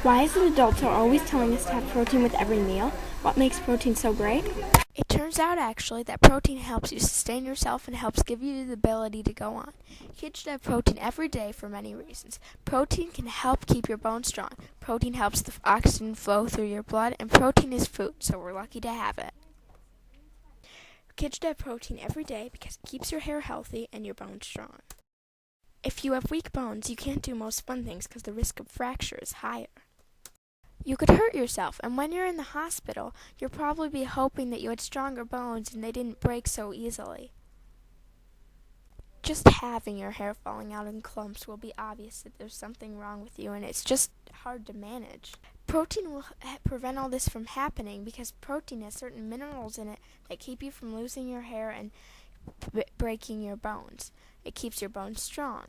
Why is it adults are always telling us to have protein with every meal? What makes protein so great? It turns out actually that protein helps you sustain yourself and helps give you the ability to go on. Kids should have protein every day for many reasons. Protein can help keep your bones strong. Protein helps the oxygen flow through your blood, and protein is food, so we're lucky to have it. Kids should have protein every day because it keeps your hair healthy and your bones strong. If you have weak bones, you can't do most fun things because the risk of fracture is higher. You could hurt yourself, and when you're in the hospital, you'll probably be hoping that you had stronger bones and they didn't break so easily. Just having your hair falling out in clumps will be obvious that there's something wrong with you, and it's just hard to manage. Protein will prevent all this from happening because protein has certain minerals in it that keep you from losing your hair and breaking your bones. It keeps your bones strong.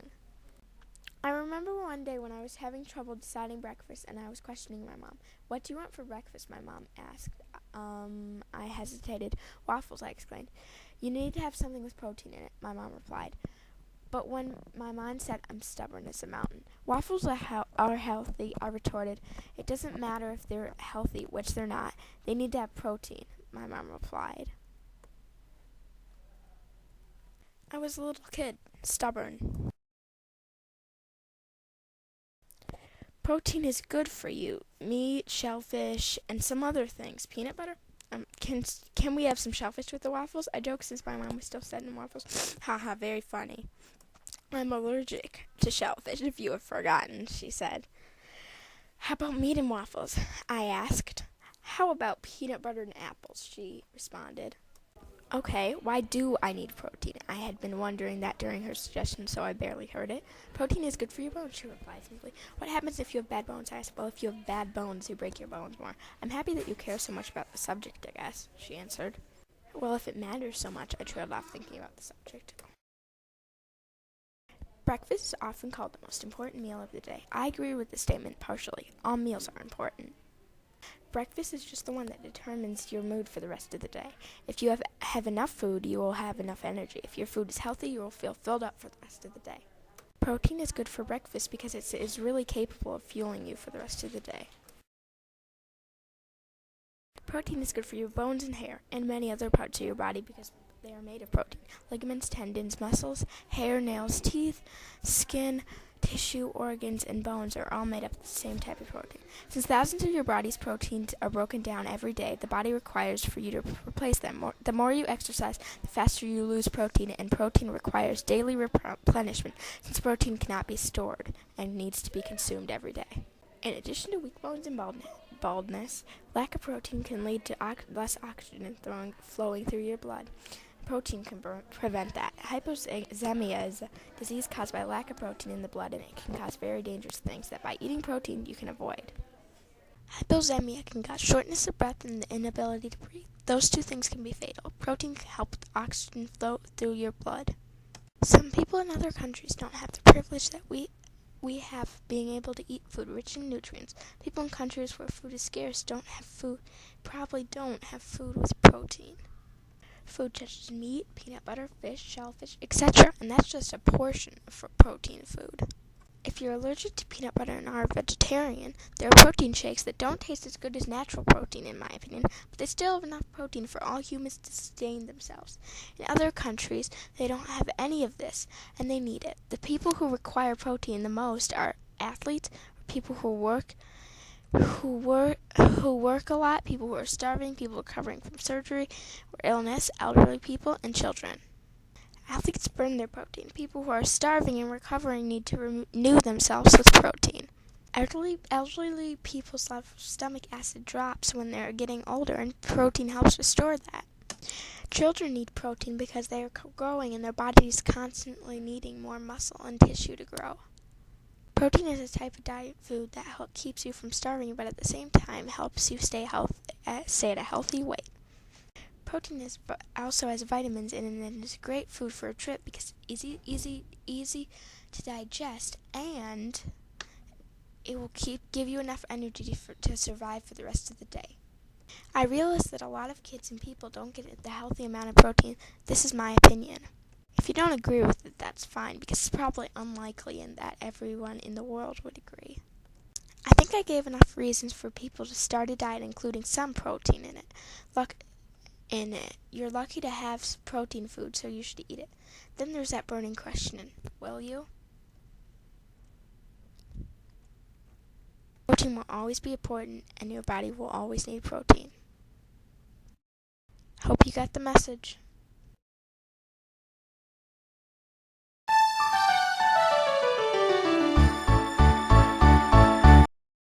I remember one day when I was having trouble deciding breakfast and I was questioning my mom. "What do you want for breakfast?" my mom asked. I hesitated. "Waffles," I explained. "You need to have something with protein in it," my mom replied. But when my mind said, "I'm stubborn as a mountain." "Waffles are healthy," I retorted. "It doesn't matter if they're healthy, which they're not. They need to have protein," my mom replied. I was a little kid, stubborn. Protein is good for you. Meat, shellfish, and some other things. Peanut butter? Can we have some shellfish with the waffles? I joked since my mom was still sending waffles. Haha, very funny. "I'm allergic to shellfish, if you have forgotten," she said. "How about meat and waffles?" I asked. "How about peanut butter and apples?" she responded. "Okay, why do I need protein?" I had been wondering that during her suggestion, so I barely heard it. "Protein is good for your bones," she replied simply. "What happens if you have bad bones?" I asked. "Well, if you have bad bones, you break your bones more." "I'm happy that you care so much about the subject, I guess," she answered. "Well, if it matters so much," I trailed off thinking about the subject. Breakfast is often called the most important meal of the day. I agree with the statement partially. All meals are important. Breakfast is just the one that determines your mood for the rest of the day. If you have enough food, you will have enough energy. If your food is healthy, you will feel filled up for the rest of the day. Protein is good for breakfast because it is really capable of fueling you for the rest of the day. Protein is good for your bones and hair and many other parts of your body because they are made of protein. Ligaments, tendons, muscles, hair, nails, teeth, skin, tissue, organs, and bones are all made up of the same type of protein. Since thousands of your body's proteins are broken down every day, the body requires for you to replace them. The more you exercise, the faster you lose protein, and protein requires daily replenishment since protein cannot be stored and needs to be consumed every day. In addition to weak bones and baldness, lack of protein can lead to less oxygen flowing through your blood. Protein can prevent that. Hypoglycemia is a disease caused by lack of protein in the blood, and it can cause very dangerous things that by eating protein you can avoid. Hypoglycemia can cause shortness of breath and the inability to breathe. Those two things can be fatal. Protein can help the oxygen flow through your blood. Some people in other countries don't have the privilege that we have being able to eat food rich in nutrients. People in countries where food is scarce probably don't have food with protein. Food such as meat, peanut butter, fish, shellfish, etc. And that's just a portion of protein food. If you're allergic to peanut butter and are a vegetarian, there are protein shakes that don't taste as good as natural protein in my opinion, but they still have enough protein for all humans to sustain themselves. In other countries, they don't have any of this, and they need it. The people who require protein the most are athletes, people who work a lot, people who are starving, people recovering from surgery or illness, elderly people, and children. Athletes burn their protein. People who are starving and recovering need to renew themselves with protein. Elderly people's stomach acid drops when they're getting older, and protein helps restore that. Children need protein because they are growing and their body is constantly needing more muscle and tissue to grow. Protein is a type of diet food that keeps you from starving, but at the same time helps you stay at a healthy weight. Protein also has vitamins in it and is great food for a trip because it's easy to digest, and it will give you enough energy to survive for the rest of the day. I realize that a lot of kids and people don't get the healthy amount of protein. This is my opinion. If you don't agree with it, that's fine, because it's probably unlikely in that everyone in the world would agree. I think I gave enough reasons for people to start a diet including some protein in it. You're lucky to have protein food, so you should eat it. Then there's that burning question, will you? Protein will always be important, and your body will always need protein. Hope you got the message.